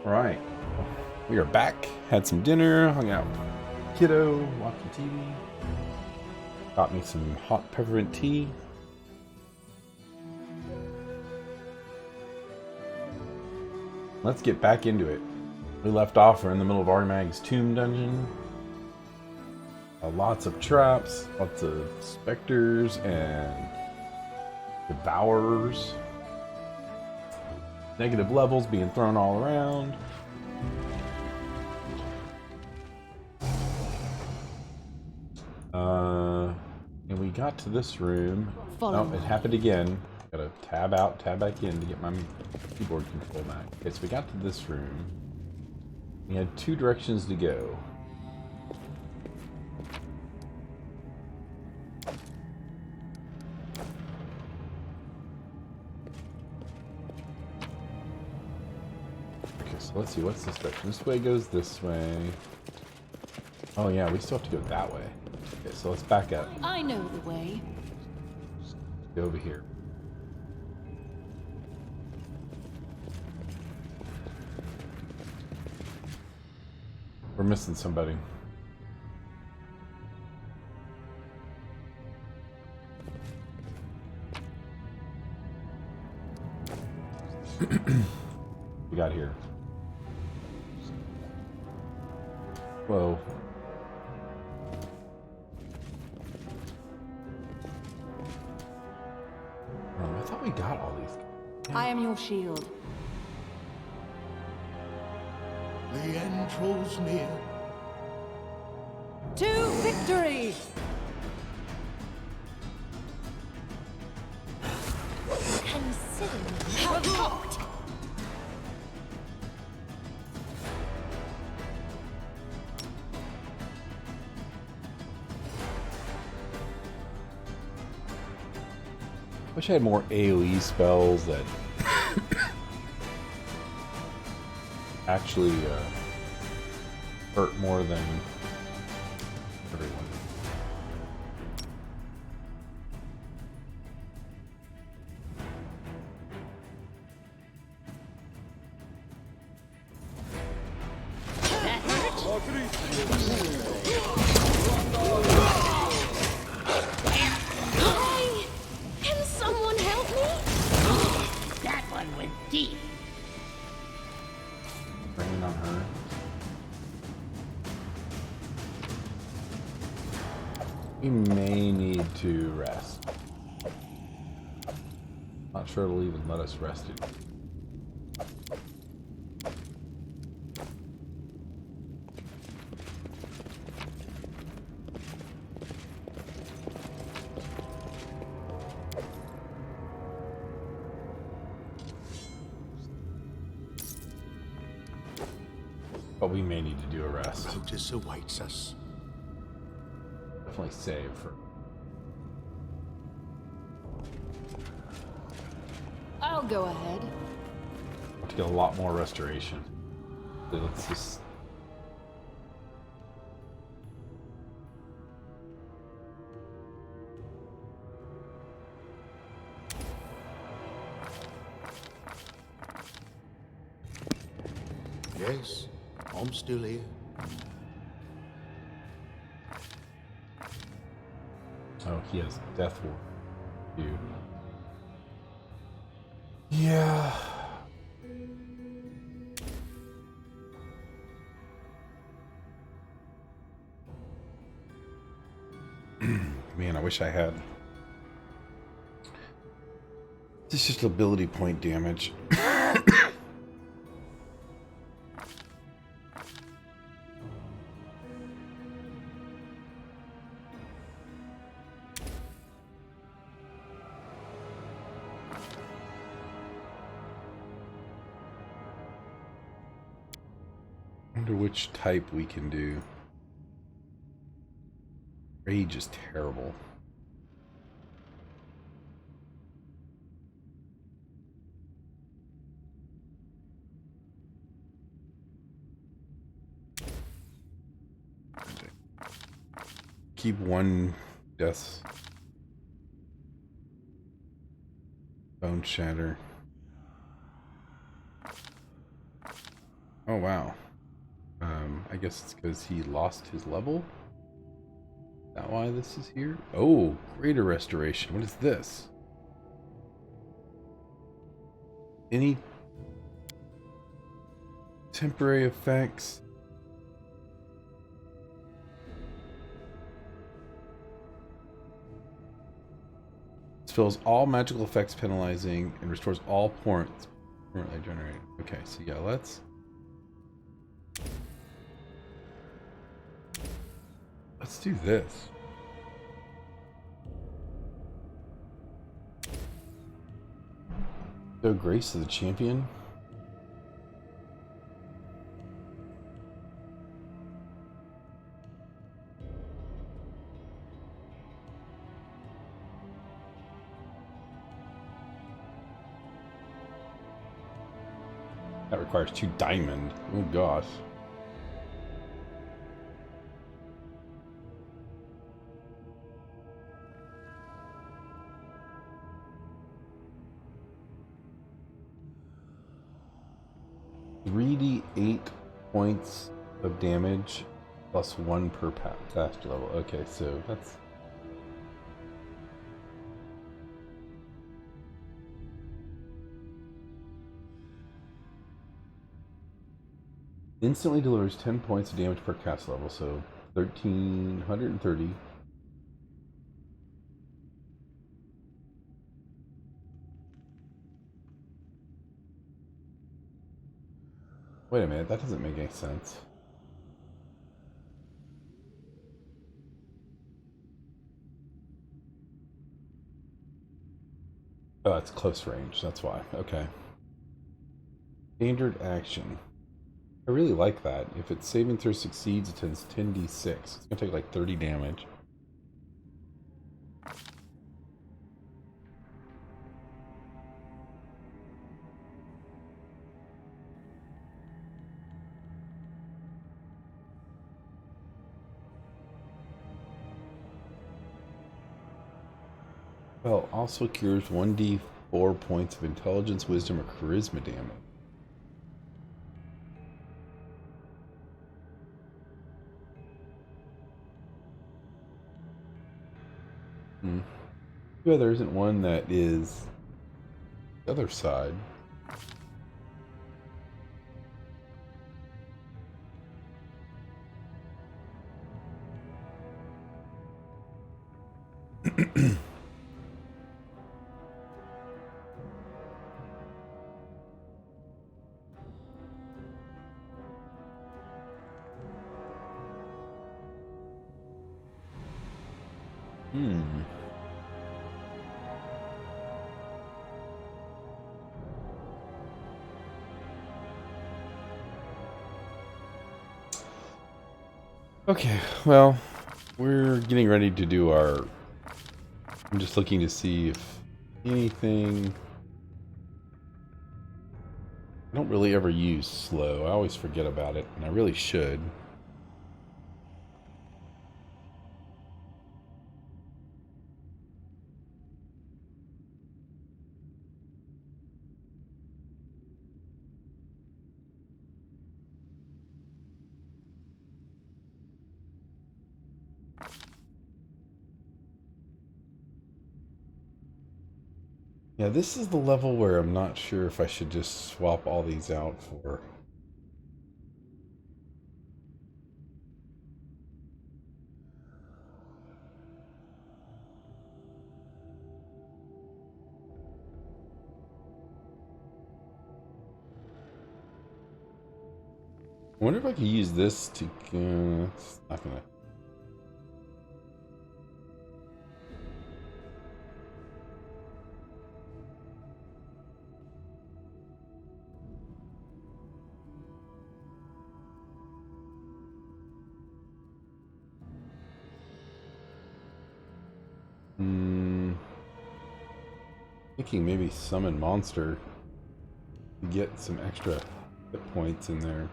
Right. We are back. Had some dinner, hung out with kiddo, watching TV. Got me some hot peppermint tea. Let's get back into it. We left off, we're in the middle of Armag's tomb dungeon. Lots of traps, lots of specters and devourers. Negative levels being thrown all around. And we got to this room. Oh, it happened again. Gotta tab out, tab back in to get my keyboard control back. Okay, so we got to this room. We had two directions to go. Okay, so let's see, what's this direction? This way goes this way. Oh yeah, we still have to go that way. Okay, so let's back up. I know the way. Go over here. We're missing somebody. We got here. Whoa. I thought we got all these. I am your shield. The end draws near. To victory! Consider me provoked. Wish I had more AoE spells that actually hurt more than everyone. Can someone help me? That one went deep. Raining on her. We may need to rest. Not sure it'll even let us rest it. But we may need to do a rest. Notice awaits us. Definitely save for. I'll go ahead. To get a lot more restoration. So let's just. Yes, I'm still here. Oh, he has death ward. Dude. Yeah. Man, I wish I had. It's just ability point damage. Wonder which type we can do. Rage is terrible. Keep one death. Bone shatter. Oh, wow. I guess it's because he lost his level? Is that why this is here? Oh, greater restoration. What is this? Any temporary effects? Fills all magical effects penalizing and restores all points currently generated. Okay, so yeah, let's do this. So Grace to the champion. That requires 2 diamond. Oh gosh. Greedy 8 points of damage plus 1 per caster level. Okay, so that's instantly delivers 10 points of damage per cast level, so 1330. Wait a minute, that doesn't make any sense. Oh, that's close range, that's why. Okay. Standard action. I really like that. If its saving throw succeeds, it takes 10d6. It's gonna take like 30 damage. Well, also cures 1d4 points of intelligence, wisdom, or charisma damage. Yeah, there isn't one that is the other side. Okay, well, we're getting ready to do our... I'm just looking to see if anything... I don't really ever use slow. I always forget about it, and I really should. Yeah, this is the level where I'm not sure if I should just swap all these out for... I wonder if I could use this to... it's not gonna... Thinking maybe summon monster to get some extra hit points in there.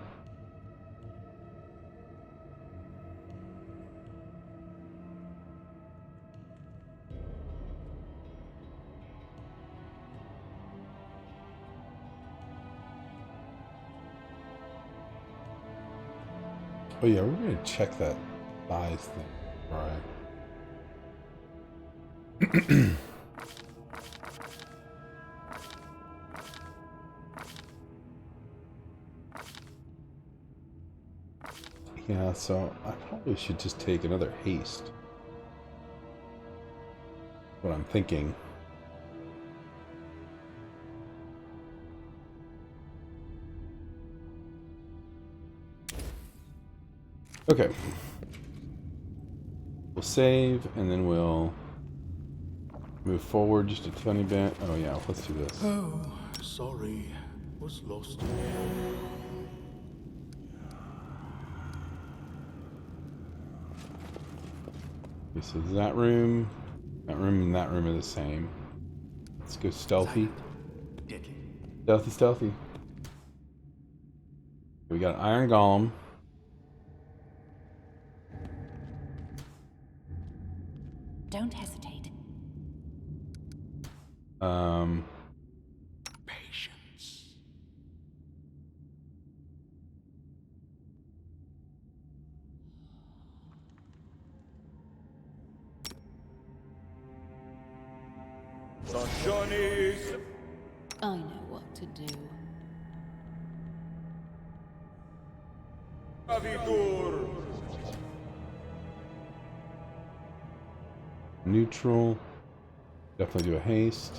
Oh yeah, we're gonna check that size thing. Alright. Yeah, so I probably should just take another haste. What I'm thinking. Okay. We'll save and then we'll move forward just a tiny bit. Oh yeah, let's do this. Oh, sorry. Was lost in air. Okay, so that room, and that room are the same. Let's go stealthy. Deadly. Stealthy, stealthy. We got an iron golem. Don't hesitate. Patience. I know what to do. Neutral. Definitely do a haste.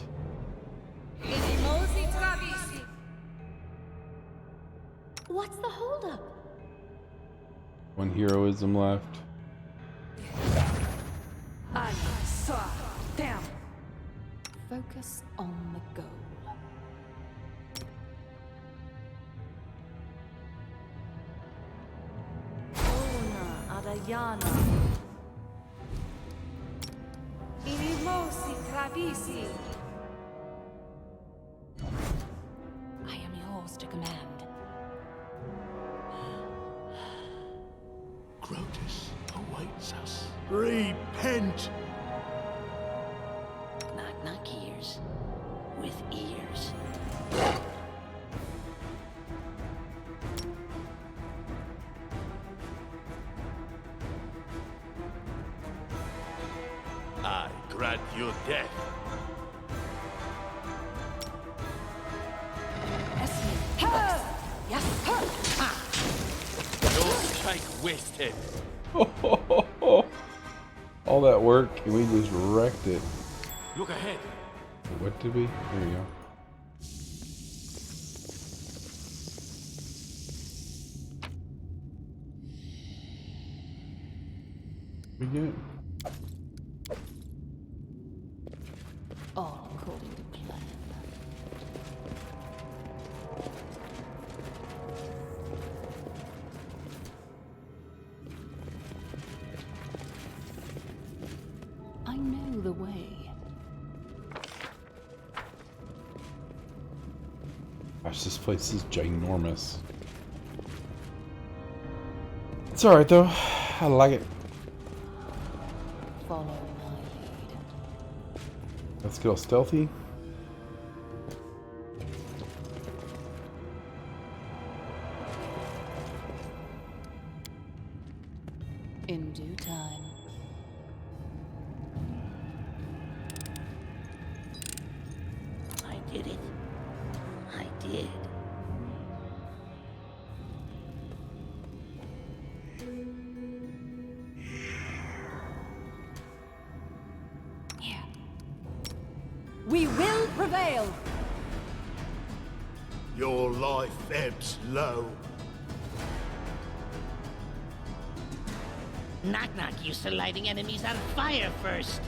What's the holdup? One heroism left. Focus on the goal. Una Adayana. Inimosi Kravisi. I am yours to command. Grotus awaits us. Repent! Knock knock ears with ears. I grant you death. Don't take wasted. All that work and we just wrecked it. Look ahead. What did we? There we go. We get it. All according to plan. I know the way. Gosh, this place is ginormous. It's alright though. I like it. Follow my lead. Let's get all stealthy. In due time. I did it. I did. Here. We will prevail. Your life ebbs low. Knock knock used to lighting enemies on fire first.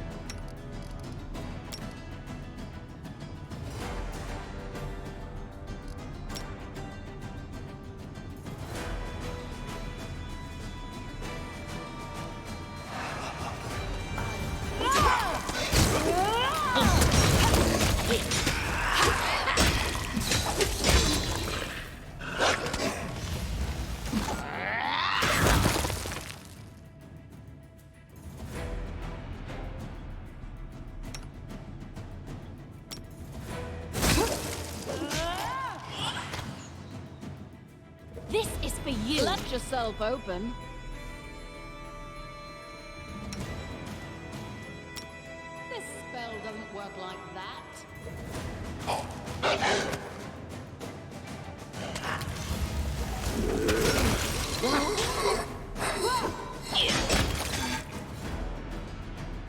This is for you. Let yourself open.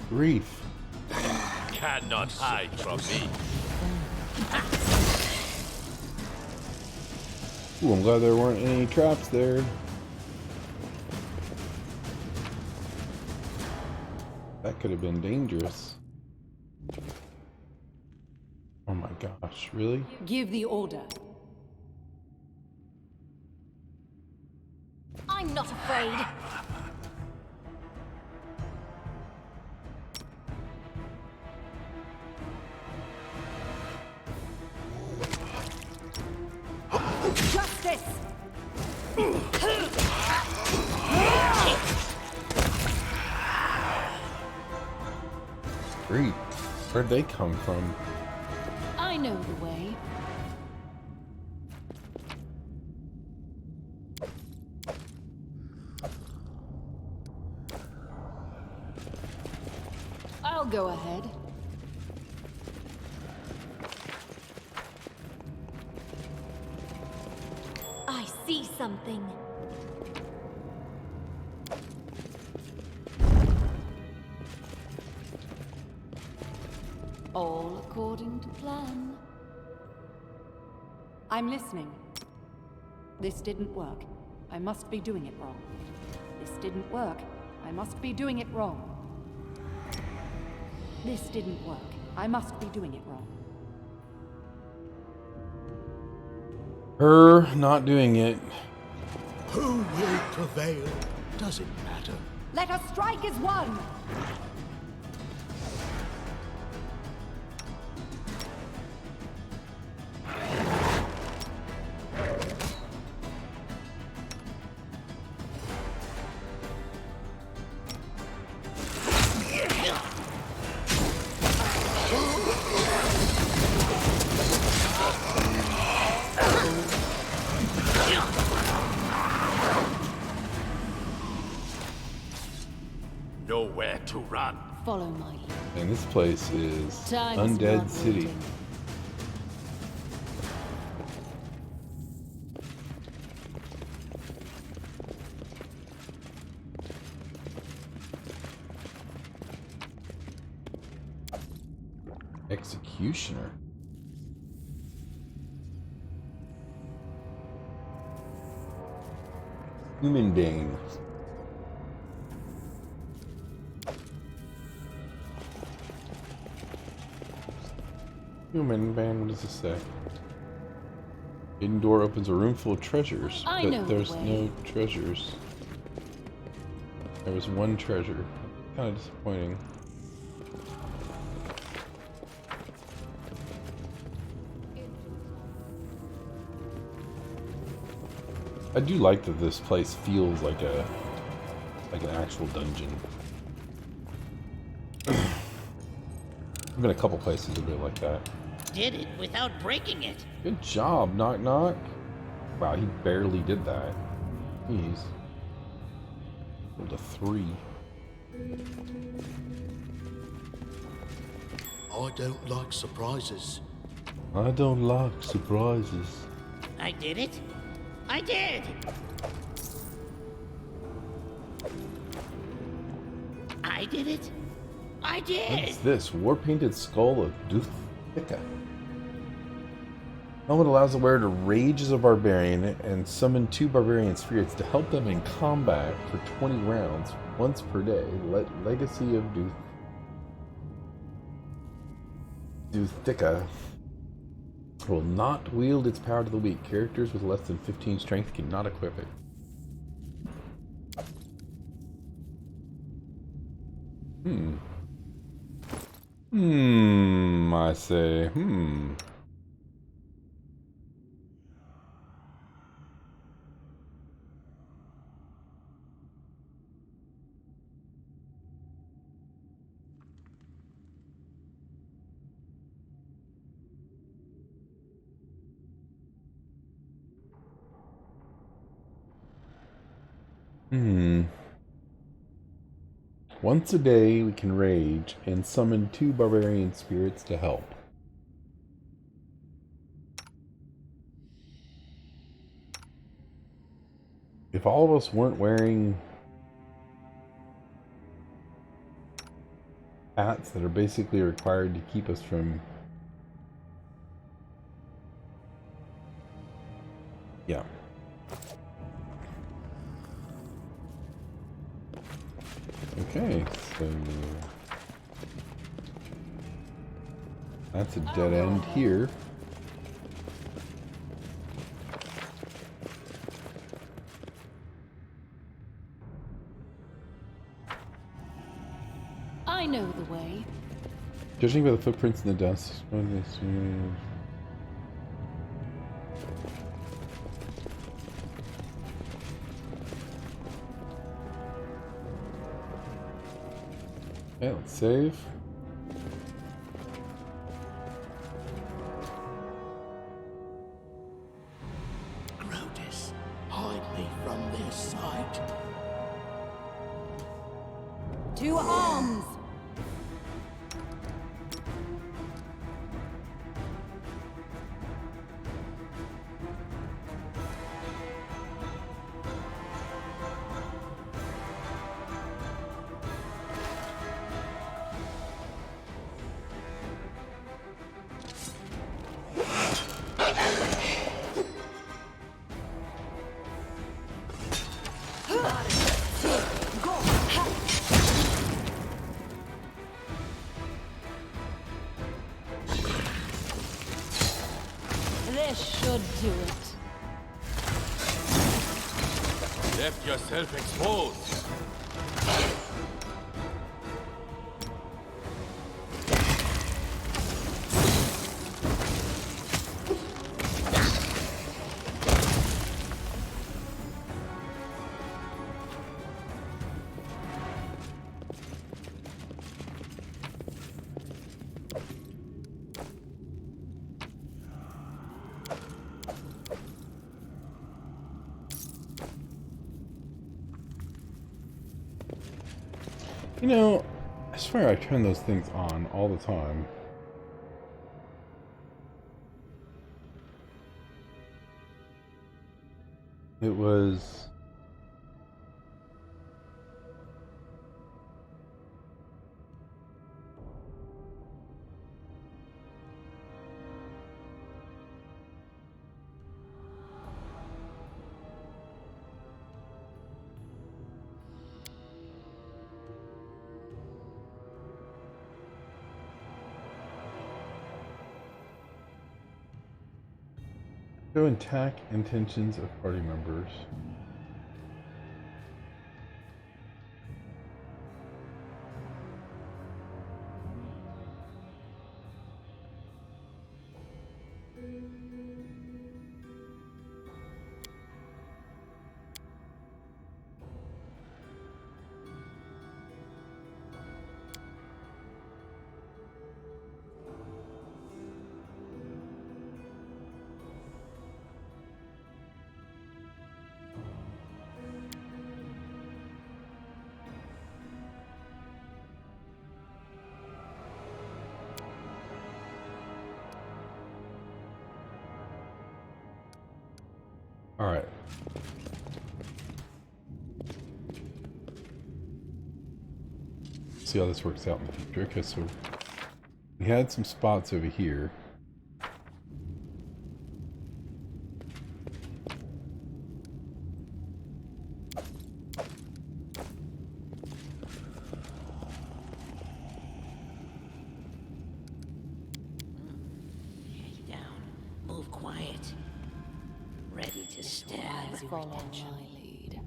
Grief. Cannot hide from me. Ooh, I'm glad there weren't any traps there. That could have been dangerous. Oh my gosh, really? Give the order. I'm not afraid. Justice! Great. Where'd they come from? I know the way. I'll go ahead. I see something. All according to plan. I'm listening. This didn't work. I must be doing it wrong. This didn't work. I must be doing it wrong. This didn't work. I must be doing it wrong. Her not doing it. Who will prevail? Does it matter? Let us strike as one! Nowhere to run. Follow my lead. And this place is Time is Undead not City. waiting. Executioner. Human Bane. Human Bane, what does this say? Hidden door opens a room full of treasures, I know but the there's way. no treasures. There was one treasure. Kind of disappointing. I do like that this place feels like an actual dungeon. I've been a couple places a bit like that. Did it without breaking it. Good job, Knock Knock. Wow, he barely did that. Jeez. Rolled a 3. I don't like surprises. I don't like surprises. I did it. I did. I did it. I did. What's this? War-painted skull of Duthika. Helmet allows the wearer to rage as a barbarian and summon 2 barbarian spirits to help them in combat for 20 rounds, once per day. Legacy of Duthika will not wield its power to the weak. Characters with less than 15 strength cannot equip it. I say, Once a day we can rage and summon 2 barbarian spirits to help. If all of us weren't wearing hats that are basically required to keep us from... Yeah. Okay, so that's a dead end here. I know the way. Judging by the footprints in the dust, okay, let's save. Grotus, hide me from this sight. To arms! This should do it. Left yourself exposed. You know, I swear I turn those things on all the time. It was... Show attack intentions of party members. All right. See how this works out in the future. Okay, so we had some spots over here. Head down. Move quiet. Ready to stab. Follow my lead.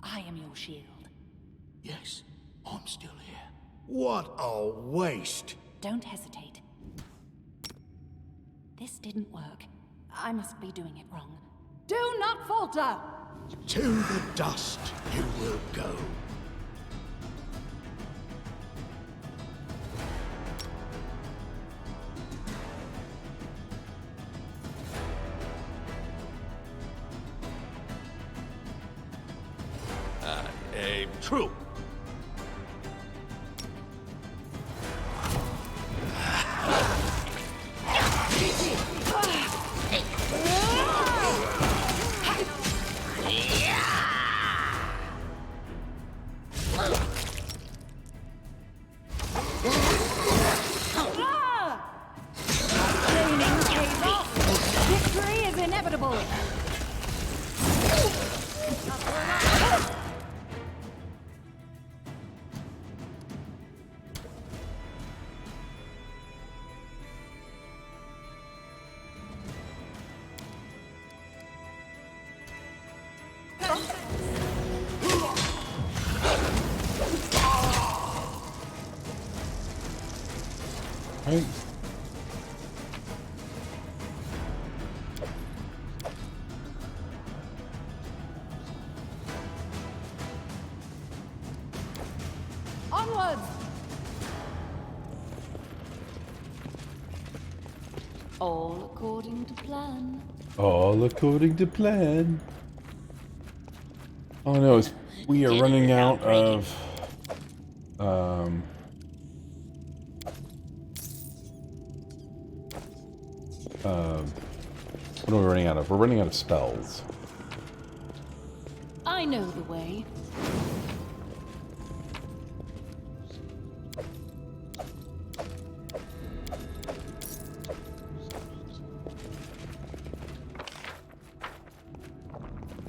I am your shield. Yes, I'm still here. What a waste! Don't hesitate. This didn't work. I must be doing it wrong. Do not falter! To the dust you will go. Aim true. Right. Onwards! All according to plan. All according to plan. Oh no, we are running out of what are we running out of? We're running out of spells. I know the way.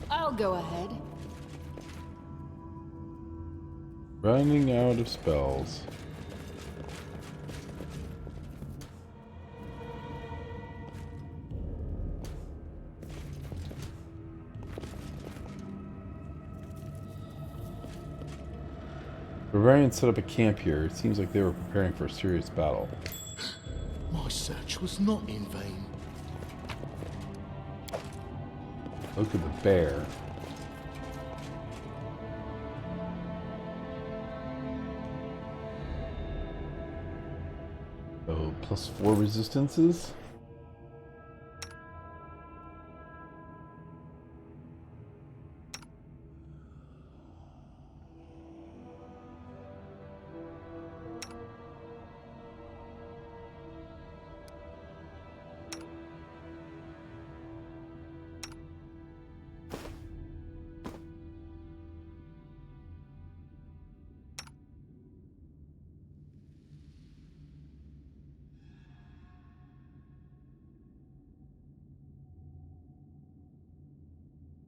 I'll go ahead. Running out of spells. Bavarians set up a camp here. It seems like they were preparing for a serious battle. My search was not in vain. Look at the bear. Oh, +4 resistances?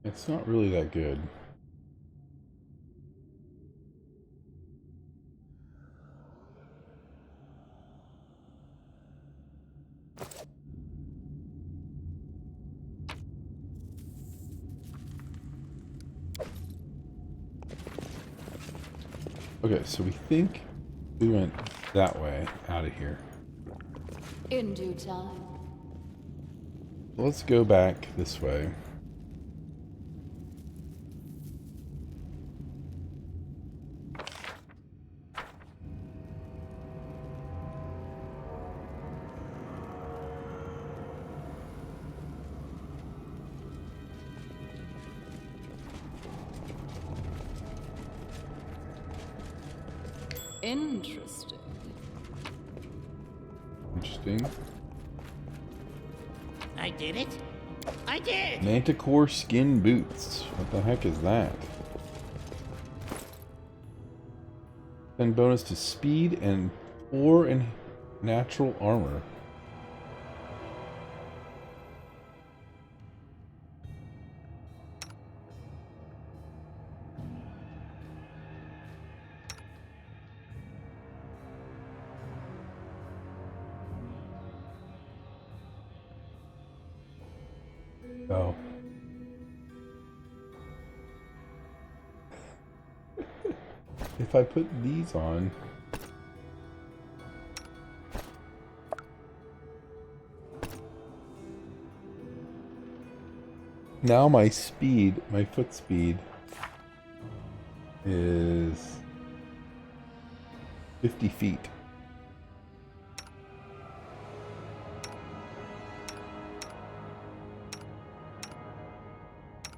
It's not really that good. Okay, so we think we went that way out of here. In due time. Let's go back this way. Interesting. Interesting. I did it. I did. Manticore skin boots. What the heck is that? And bonus to speed and 4 in natural armor. Oh. If I put these on, now my speed, my foot speed is 50 feet.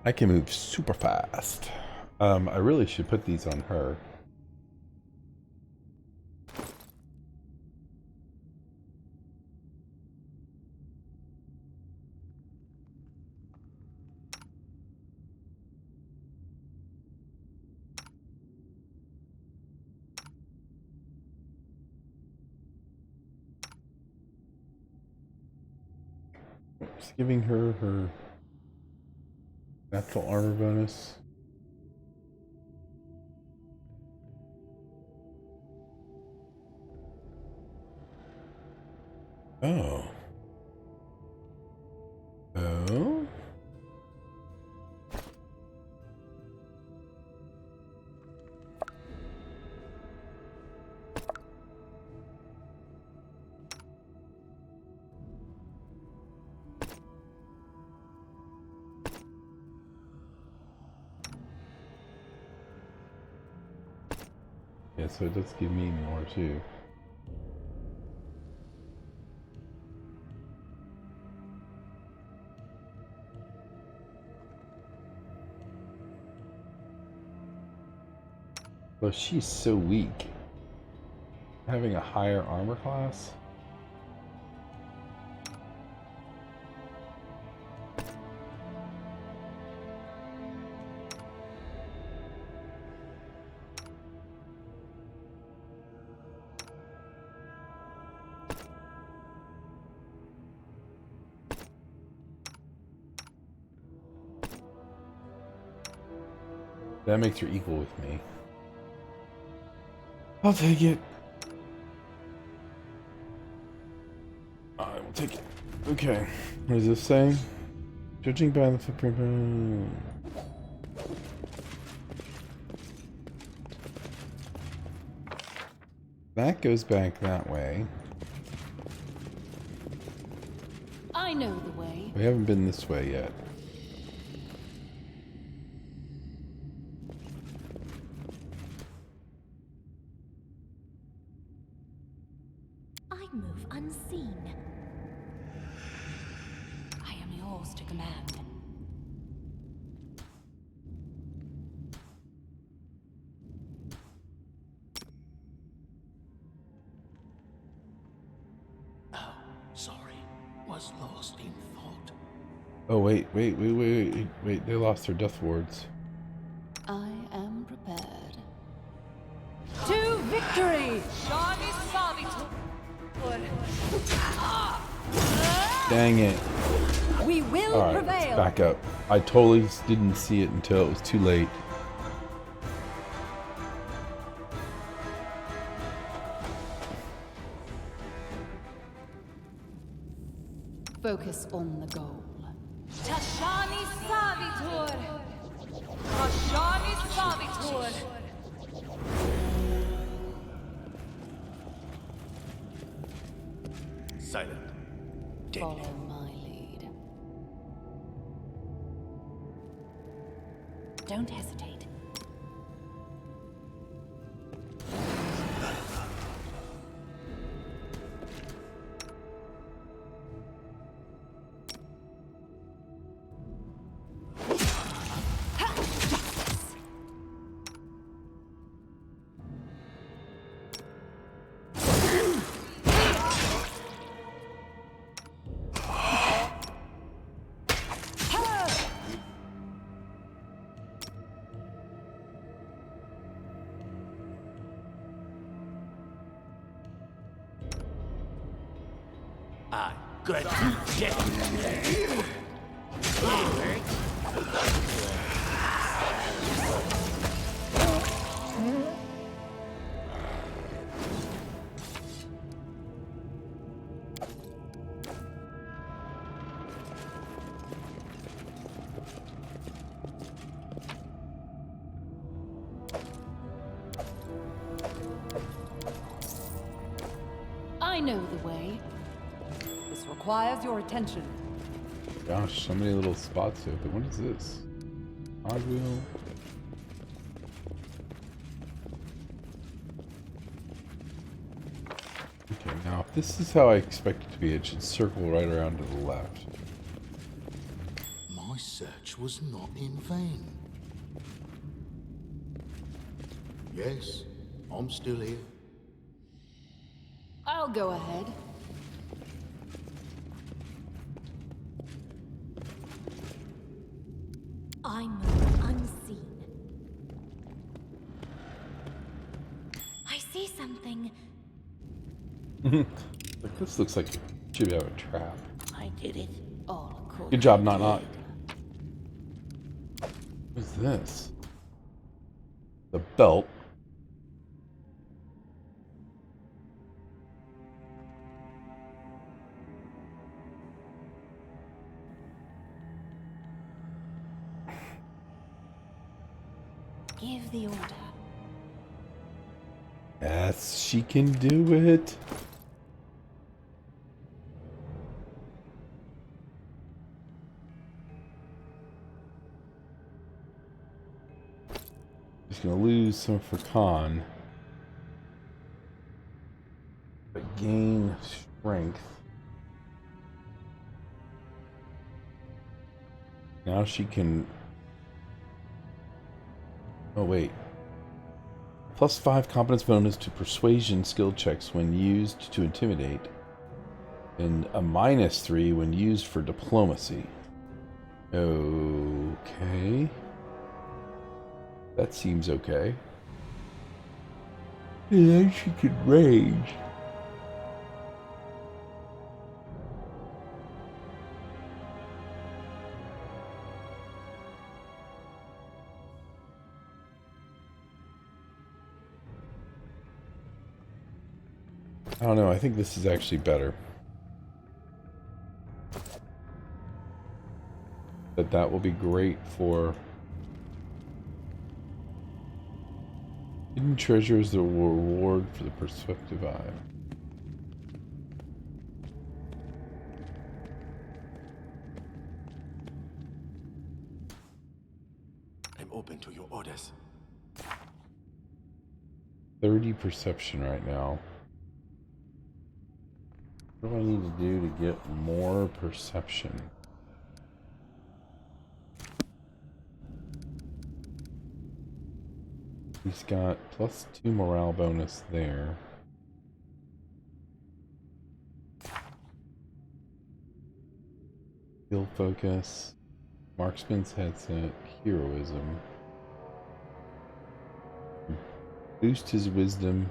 I can move super fast. I really should put these on her. Just giving her her natural armor bonus. Oh. Oh. Yeah, so it does give me more too. Well, she's so weak. Having a higher armor class? That makes her equal with me. I'll take it. I will take it. Okay. What is this saying? Judging by the footprint. That goes back that way. I know the way. We haven't been this way yet. I move unseen. I am yours to command. Oh, sorry. Was lost in thought. Oh, wait. They lost their death wards. I am prepared. To victory! Shani Savitur. Dang it. We will Alright, prevail! back up. I totally didn't see it until it was too late. Focus on the goal. Tashani Savitur. Tashani Savitur. Silent. Deadly. Follow my lead. Don't hesitate. I got you dead. I know the way. This requires your attention. Gosh, so many little spots here. But what is this? Cogwheel. Okay, now if this is how I expect it to be, it should circle right around to the left. My search was not in vain. Yes, I'm still here. I'll go ahead. I move unseen. I see something. Like this looks like it should have a trap. I did it. All according Good job, Not. What's this? The belt. Give the order. Yes, she can do it. She's gonna lose some for Khan. gain strength. Now she can... Oh, wait. +5 competence bonus to persuasion skill checks when used to intimidate. And a -3 when used for diplomacy. Okay. That seems okay. And then she can rage. I don't know, I think this is actually better. That will be great for... Hidden treasure is the reward for the perspective eye. I'm open to your orders. 30 perception right now. What do I need to do to get more perception? He's got +2 morale bonus there. Skill focus, marksman's headset, heroism. Boost his wisdom.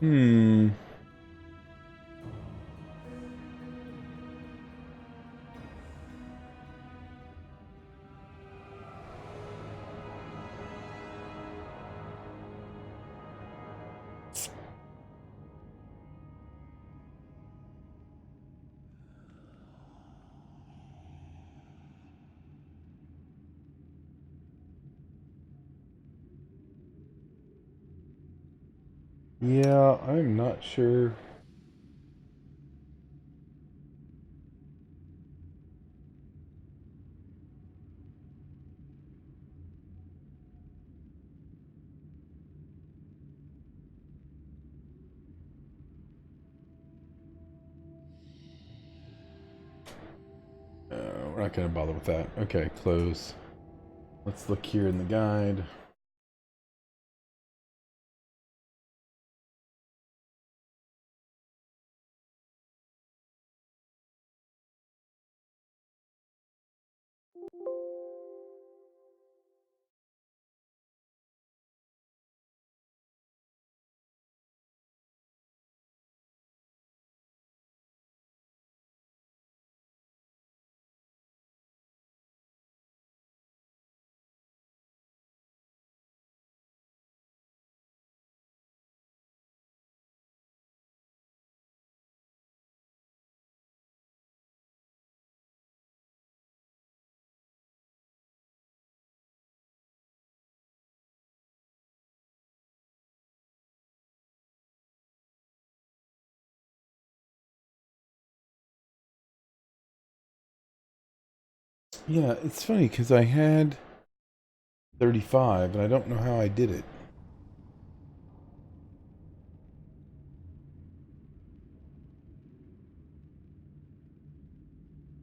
Hmm. Yeah, I'm not sure. We're not going to bother with that. Okay, close. Let's look here in the guide. Yeah, it's funny because I had 35 and I don't know how I did it.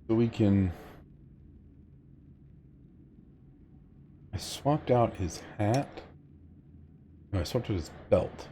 So we can... I swapped out his hat. No, I swapped out his belt.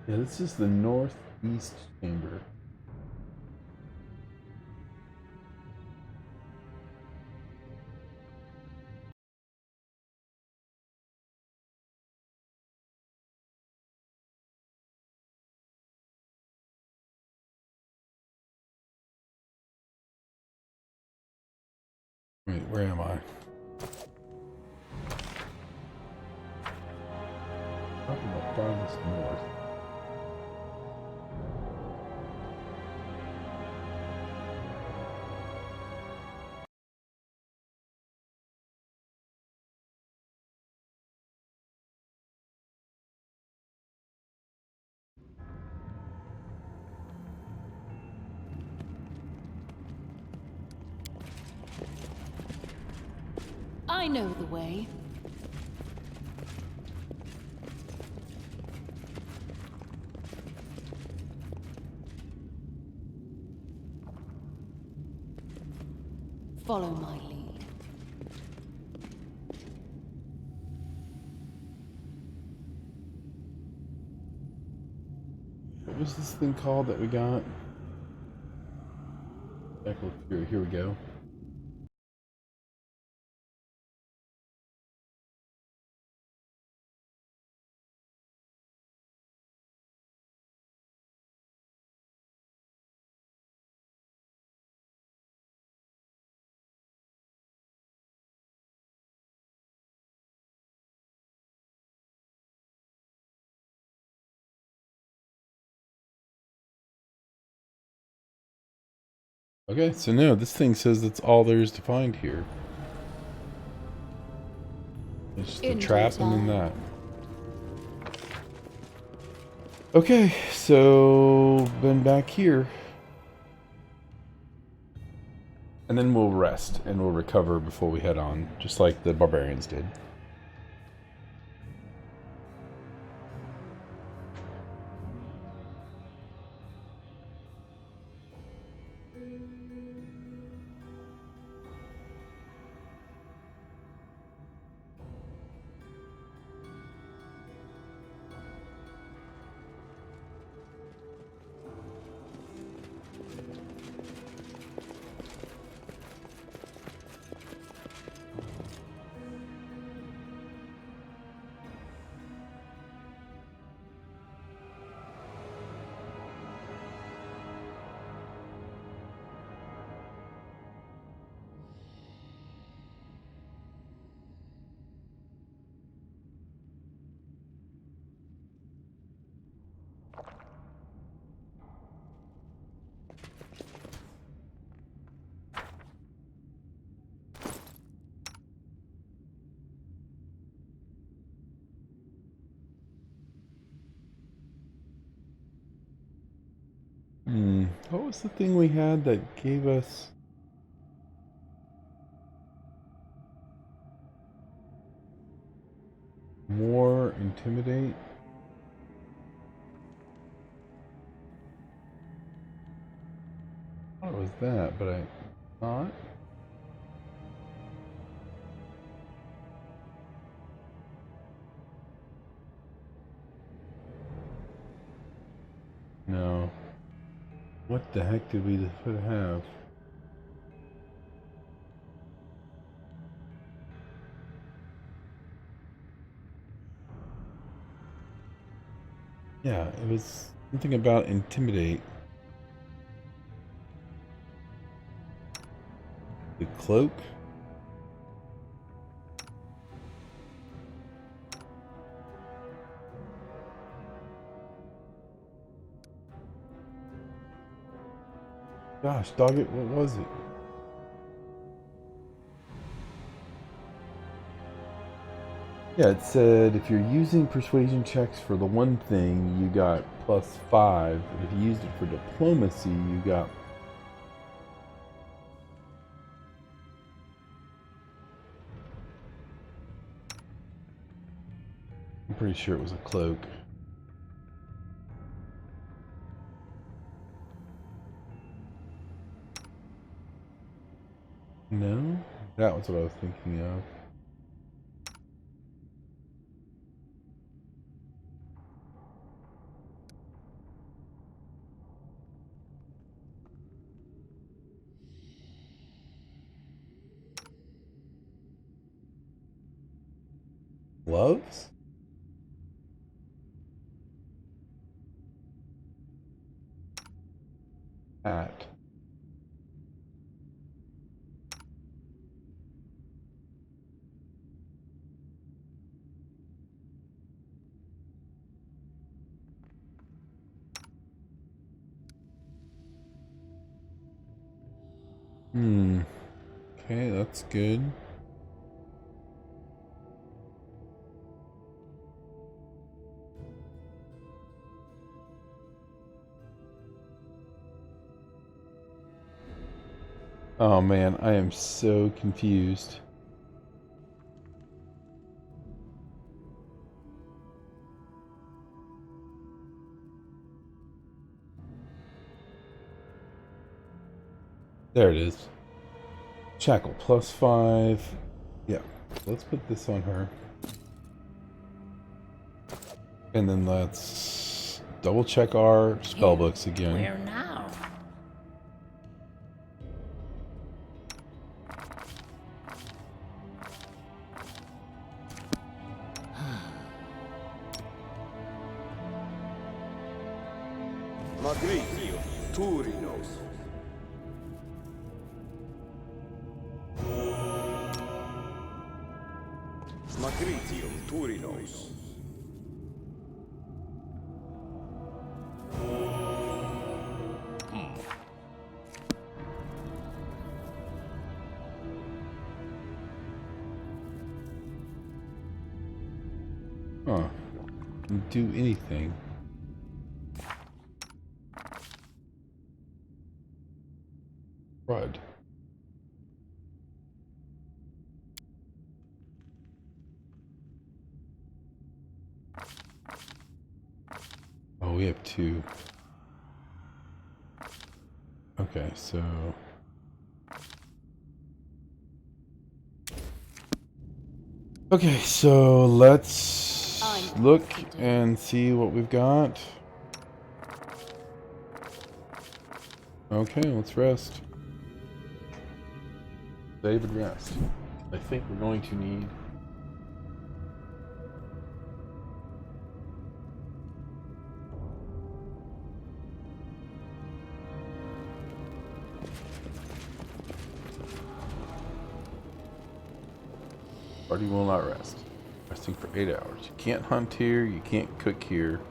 Yeah, this is the northeast chamber. Wait, where am I? Probably the farthest north. I know the way. Follow my lead. What was this thing called that we got? Here we go. Okay, so no, this thing says that's all there is to find here. It's just a trap and then that. Okay, so been back here. And then we'll rest and we'll recover before we head on, just like the barbarians did. What was the thing we had that gave us... more intimidate? I thought it was that, but I thought... No. What the heck did we have? Yeah, it was something about intimidate. The cloak? Gosh, dog it, what was it? Yeah, it said if you're using persuasion checks for the one thing, you got +5. And if you used it for diplomacy, you got... I'm pretty sure it was a cloak. No? That was what I was thinking of. Gloves? Hat. Okay, that's good. Oh man, I am so confused. There it is. Shackle +5. Yeah, let's put this on her. And then let's double check our spell books again. Where now? Magritio, Turinos. Magritio, Turinos. Huh. Didn't do anything. Crud. Oh, we have 2. Okay, so... Okay, so let's look and see what we've got. Okay, let's rest. Save and rest. I think we're going to need... Party will not rest. Resting for 8 hours. You can't hunt here, you can't cook here.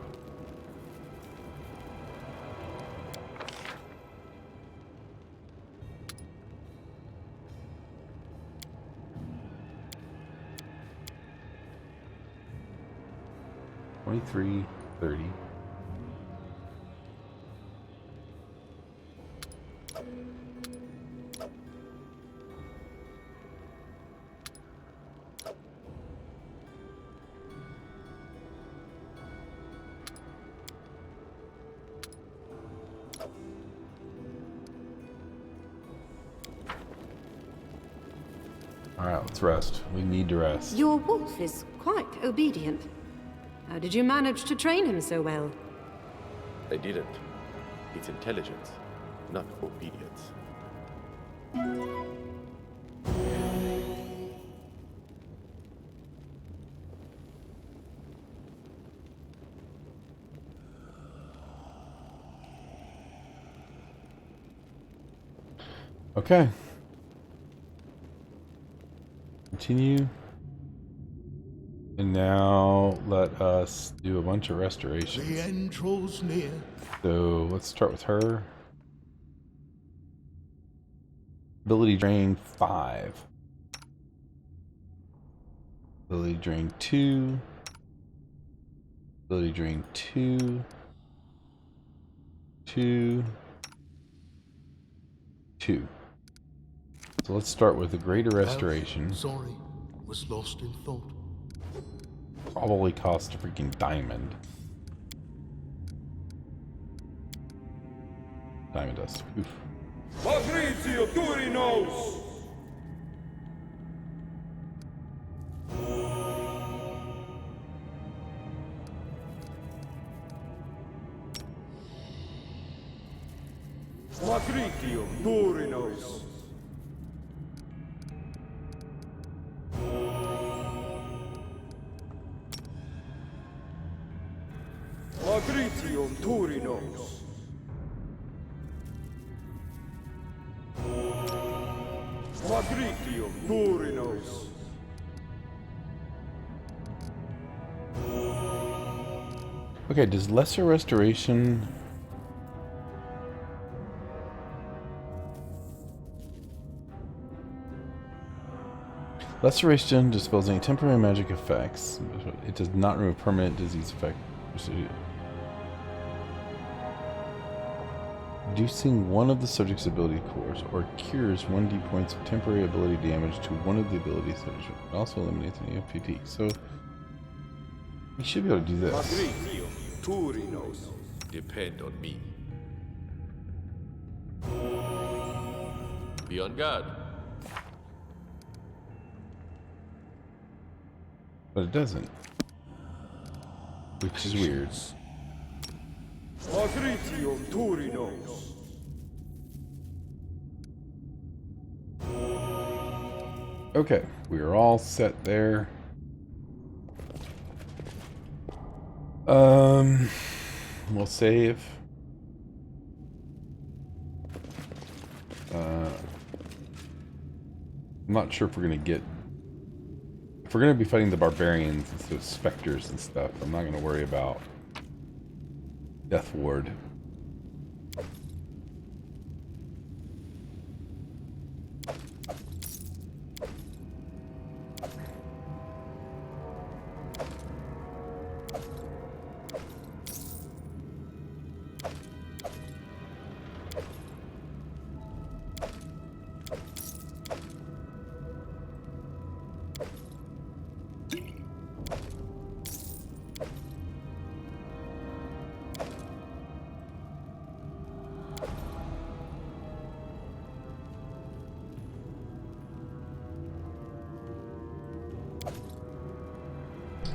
$23.30. Alright, let's rest. We need to rest. Your wolf is quite obedient. How did you manage to train him so well? I didn't. It's intelligence, not obedience. Okay. Continue. And now let us do a bunch of restorations. The end draws near. So let's start with her. Ability drain 5. Ability drain 2. Ability drain 2. 2. 2. So let's start with the greater restoration. Sorry, was lost in thought. Probably cost a freaking diamond. Diamond dust. Oof. Magritio, Turinos. Magritio, Turinos. Turinos. Magritium Turinos. Okay, does lesser restoration... Restoration dispels any temporary magic effects. It does not remove permanent disease effect. Reducing one of the subject's ability cores or cures 1d points of temporary ability damage to one of the ability subjects. It also eliminates any FPT. So we should be able to do this. Magritium Turinos. Depend on me. Be on guard. But it doesn't. Which is weird. Magritium Turinos. Okay, we are all set there. We'll save. I'm not sure if we're gonna get. If we're gonna be fighting the barbarians instead of specters and stuff, I'm not gonna worry about Death Ward.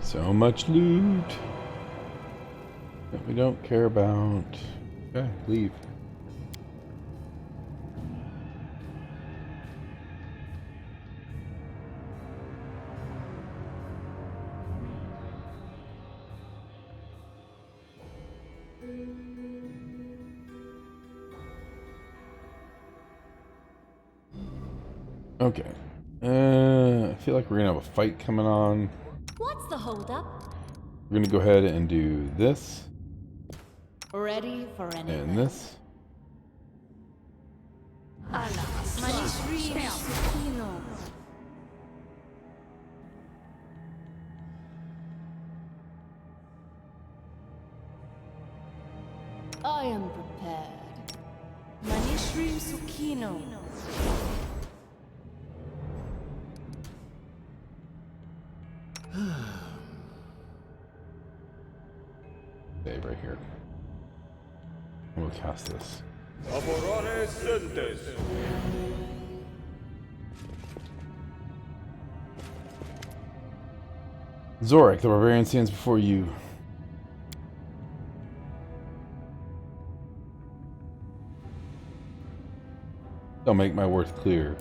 So much loot that we don't care about. Okay, leave. Okay. I feel like we're gonna have a fight coming on. What's the holdup? We're gonna go ahead and do this Ready for anything. and this. I am prepared. Manishrim Sukino. Save right here. And we'll cast this. Aborare Sentes. Zorik, the barbarian stands before you. Don't make my worth clear.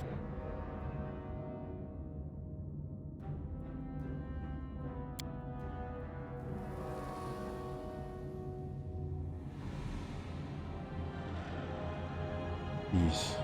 Yeesh.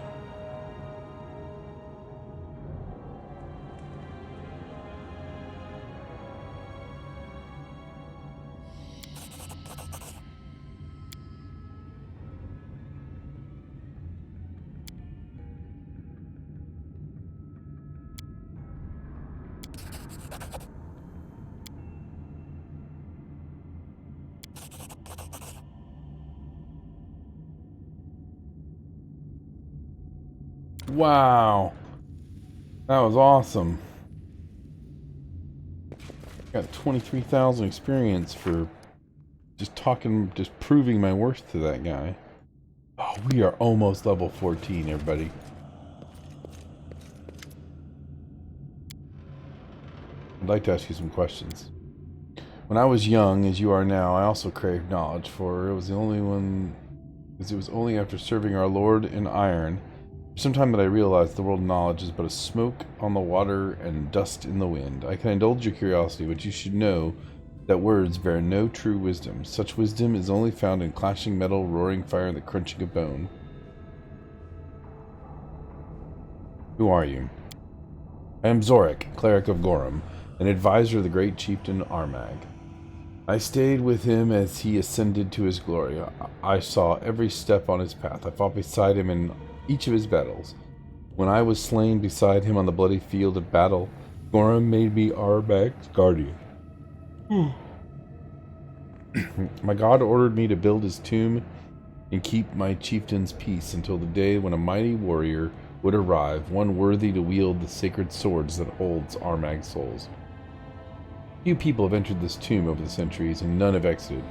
Wow. That was awesome. Got 23,000 experience for just proving my worth to that guy. Oh, we are almost level 14, everybody. I'd like to ask you some questions. When I was young, as you are now, I also craved knowledge, for it was only after serving our Lord in iron sometime that I realized the world of knowledge is but a smoke on the water and dust in the wind. I can indulge your curiosity, but you should know that words bear no true wisdom. Such wisdom is only found in clashing metal, roaring fire, and the crunching of bone. Who are you? I am Zorik, cleric of Gorum, an advisor of the great chieftain Armag. I stayed with him as he ascended to his glory. I saw every step on his path. I fought beside him in each of his battles. When I was slain beside him on the bloody field of battle, Gorum made me Armag's guardian. My god ordered me to build his tomb and keep my chieftain's peace until the day when a mighty warrior would arrive, one worthy to wield the sacred swords that holds Armag's souls. Few people have entered this tomb over the centuries, and none have exited.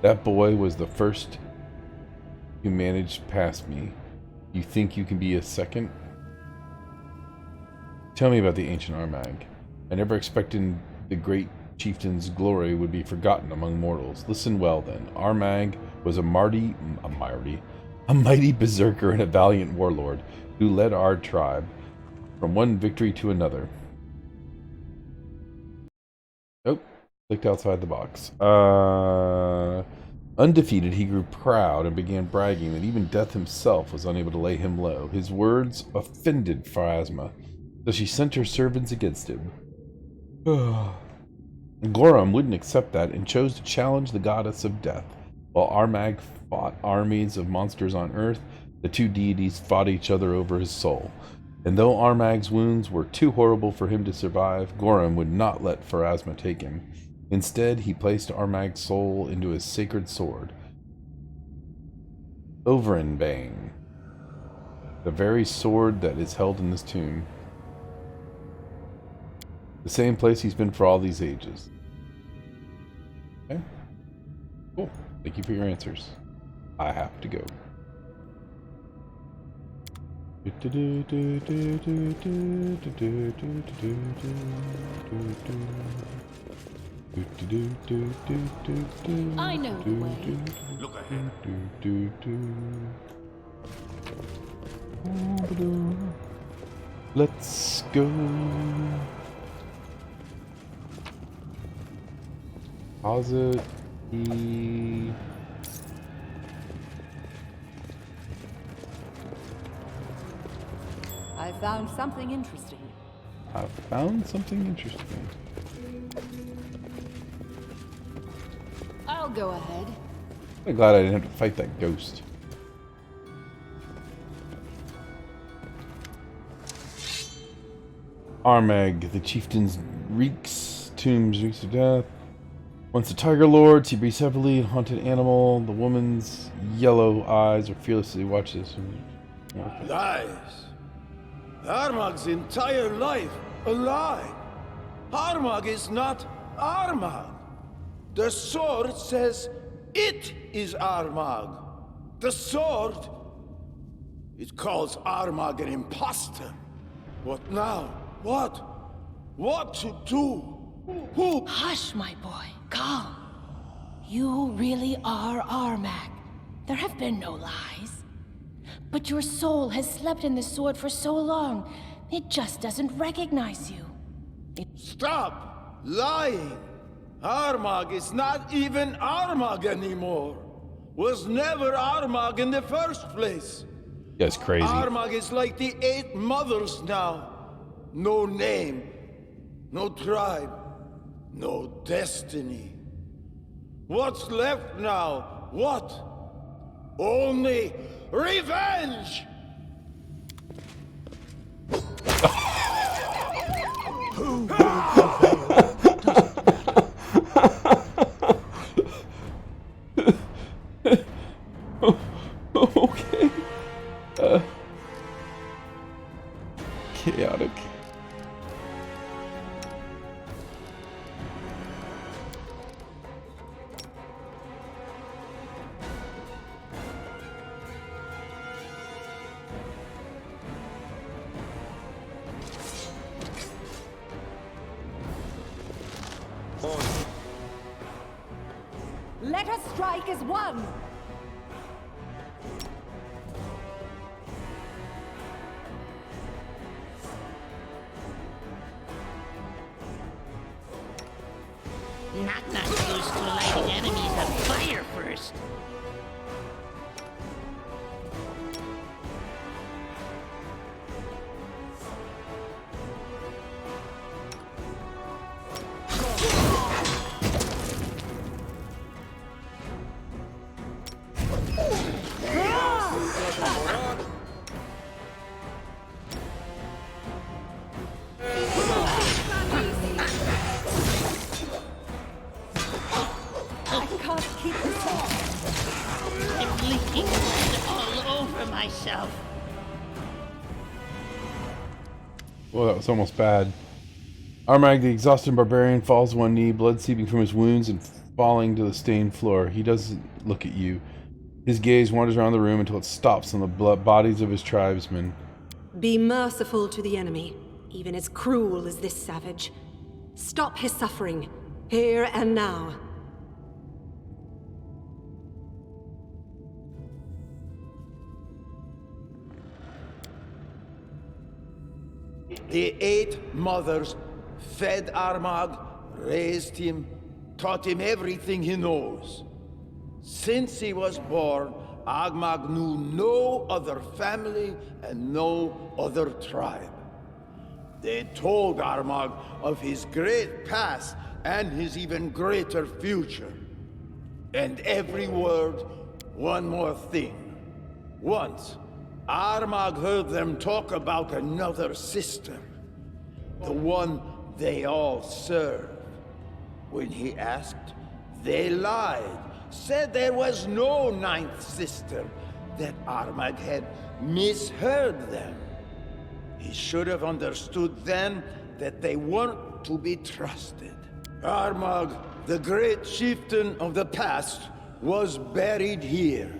That boy was the first who managed past me. You think you can be a second? Tell me about the ancient Armag. I never expected the great chieftain's glory would be forgotten among mortals. Listen well, then. Armag was a mighty berserker and a valiant warlord who led our tribe from one victory to another. Nope. Clicked outside the box. Undefeated, he grew proud and began bragging that even death himself was unable to lay him low. His words offended Pharasma, so she sent her servants against him. Gorum wouldn't accept that and chose to challenge the goddess of death. While Armag fought armies of monsters on Earth, the two deities fought each other over his soul. And though Armag's wounds were too horrible for him to survive, Gorum would not let Pharasma take him. Instead, he placed Armag's soul into his sacred sword, Overenbane, the very sword that is held in this tomb. The same place he's been for all these ages. Okay. Cool. Thank you for your answers. I have to go. I know the way. Look ahead. Let's go. Deposit the... I found something interesting. I found something interesting. I'll go ahead. I'm glad I didn't have to fight that ghost. Armag, the chieftain's tomb's reeks of death. Once a tiger lord, he breathes heavily, a haunted animal. The woman's yellow eyes are fearlessly watch this. Lies. Armag's entire life a lie. Armag is not Armag. The sword says it is Armag. The sword, it calls Armag an imposter. What now? What? What to do? Who? Hush, my boy. Calm. You really are Armag. There have been no lies. But your soul has slept in this sword for so long, it just doesn't recognize you. Stop lying. Armag is not even Armag anymore. Was never Armag in the first place. That's crazy. Armag is like the 8 mothers now. No name, no tribe, no destiny. What's left now? What? Only revenge! Okay. Chaotic. Let us strike as one! Not used to lighting enemies on fire first. I'm leaking blood all over myself. Well, that was almost bad. Armag, the exhausted barbarian, falls to one knee, blood seeping from his wounds and falling to the stained floor. He doesn't look at you. His gaze wanders around the room until it stops on the bodies of his tribesmen. Be merciful to the enemy, even as cruel as this savage. Stop his suffering, here and now. The 8 mothers fed Armag, raised him, taught him everything he knows. Since he was born, Armag knew no other family and no other tribe. They told Armag of his great past and his even greater future. And every word, one more thing. Once, Armag heard them talk about another system, the one they all serve. When he asked, they lied, said there was no 9th system, that Armag had misheard them. He should have understood then that they weren't to be trusted. Armag, the great chieftain of the past, was buried here.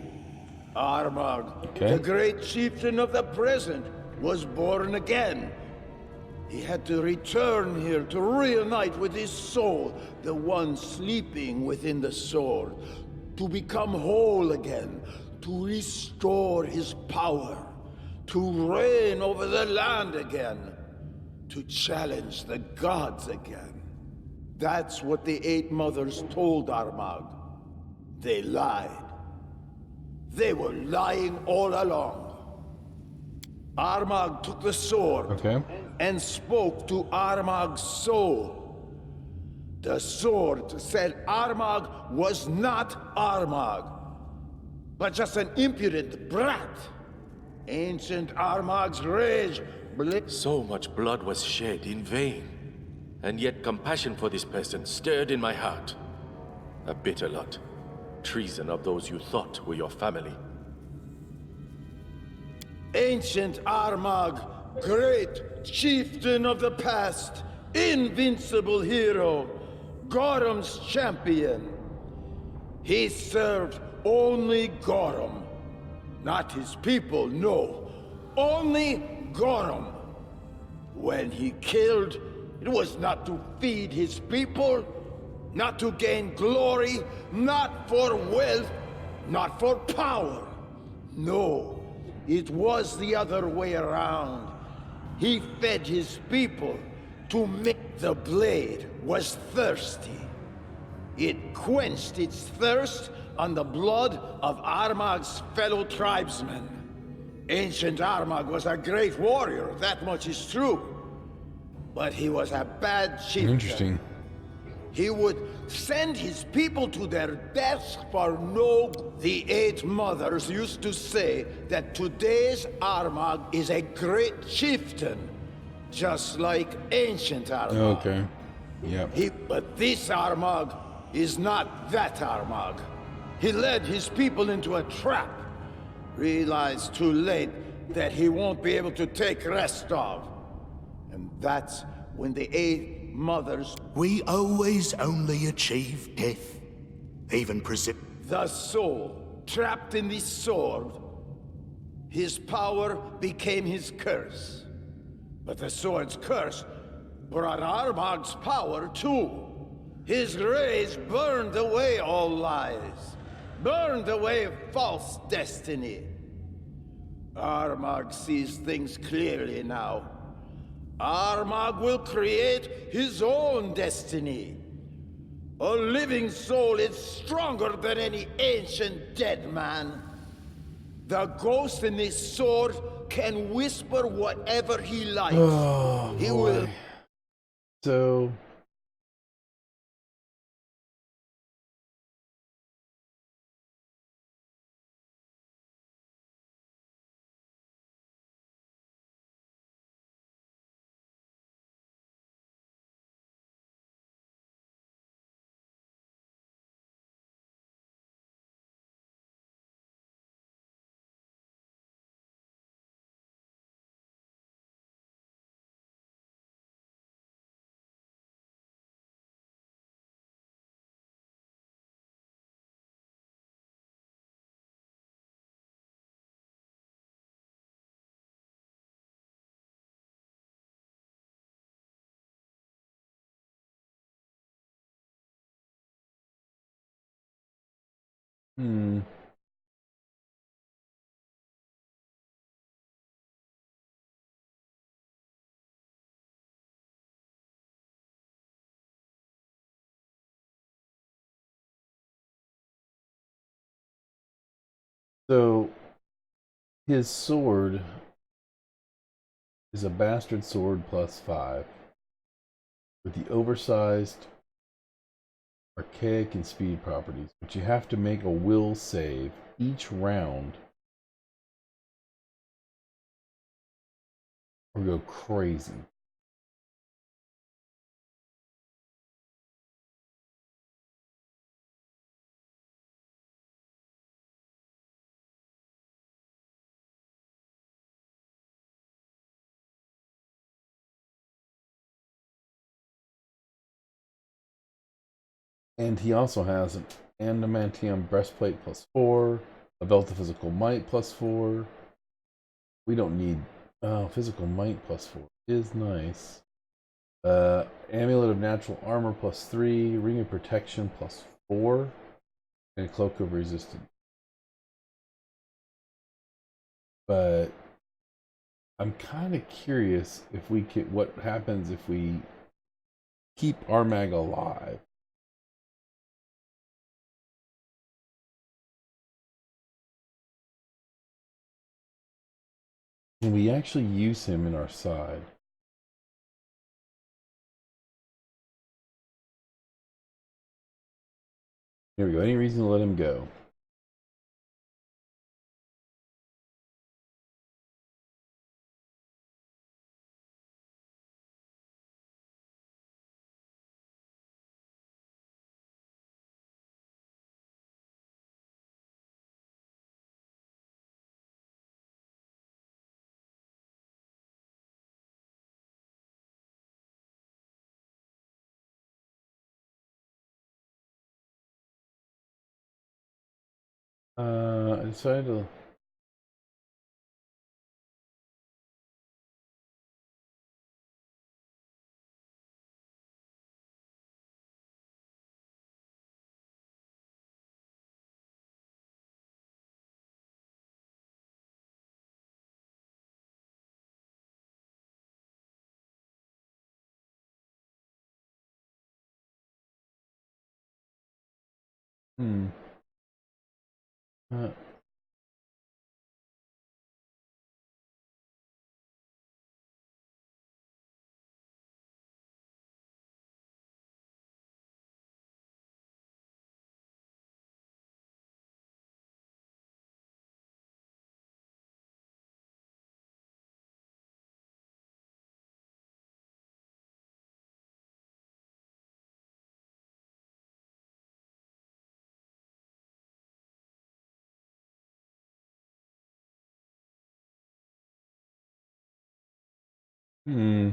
Armag, the great chieftain of the present, was born again. He had to return here to reunite with his soul, the one sleeping within the sword, to become whole again, to restore his power, to reign over the land again, to challenge the gods again. That's what the 8 mothers told Armag. They lied. They were lying all along. Armag took the sword and spoke to Armag's soul. The sword said Armag was not Armag, but just an impudent brat. Ancient Armag's rage So much blood was shed in vain, and yet compassion for this person stirred in my heart. A bitter lot. Treason of those you thought were your family. Ancient Armag, great chieftain of the past, invincible hero, Gorham's champion. He served only Gorham. Not his people, no. Only Gorham. When he killed, it was not to feed his people, not to gain glory, not for wealth, not for power. No, it was the other way around. He fed his people to make the blade was thirsty. It quenched its thirst on the blood of Armag's fellow tribesmen. Ancient Armag was a great warrior, that much is true. But he was a bad chieftain. Interesting. He would send his people to their deaths for no... The 8 mothers used to say that today's Armag is a great chieftain, just like ancient Armag. Okay. Yep. But this Armag is not that Armag. He led his people into a trap. Realized too late that he won't be able to take rest of. And that's when the 8 mothers... We always only achieve death. Even The soul, trapped in this sword, his power became his curse. But the sword's curse brought Armag's power too. His rays burned away all lies, burned away false destiny. Armag sees things clearly now. Armag will create his own destiny. A living soul is stronger than any ancient dead man. The ghost in this sword can whisper whatever he likes. Oh, He boy. will. So So his sword is a bastard sword +5 with the oversized archaic and speed properties, but you have to make a will save each round or go crazy. And he also has an adamantium breastplate +4, a belt of physical might +4. We don't need physical might +4 is nice. Amulet of natural armor +3, ring of protection +4, and a cloak of resistance. But I'm kind of curious if we can, what happens if we keep Armag alive. Can we actually use him in our side? Here we go. Any reason to let him go? I decided to. Hmm. Uh, hmm.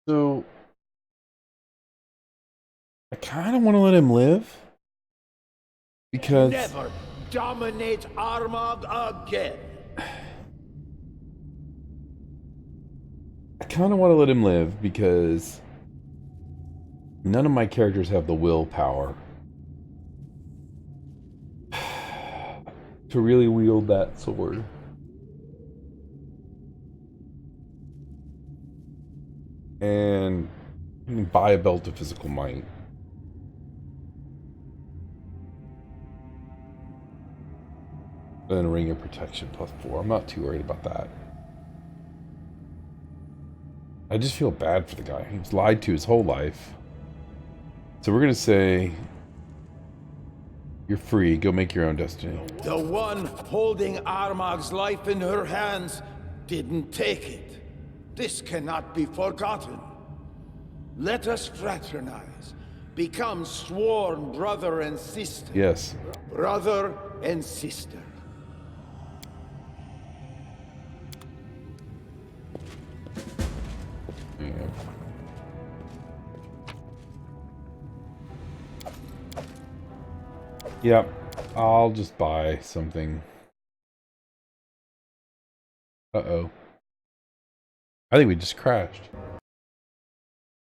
So I kind of want to let him live because Never dominate Armag again. I kind of want to let him live because none of my characters have the willpower to really wield that sword. And you can buy a belt of physical might. And a ring of protection +4. I'm not too worried about that. I just feel bad for the guy. He was lied to his whole life. So we're going to say, you're free. Go make your own destiny. The one holding Armag's life in her hands didn't take it. This cannot be forgotten. Let us fraternize. Become sworn brother and sister. Yes. Brother and sister. Yep, I'll just buy something. Uh-oh. I think we just crashed.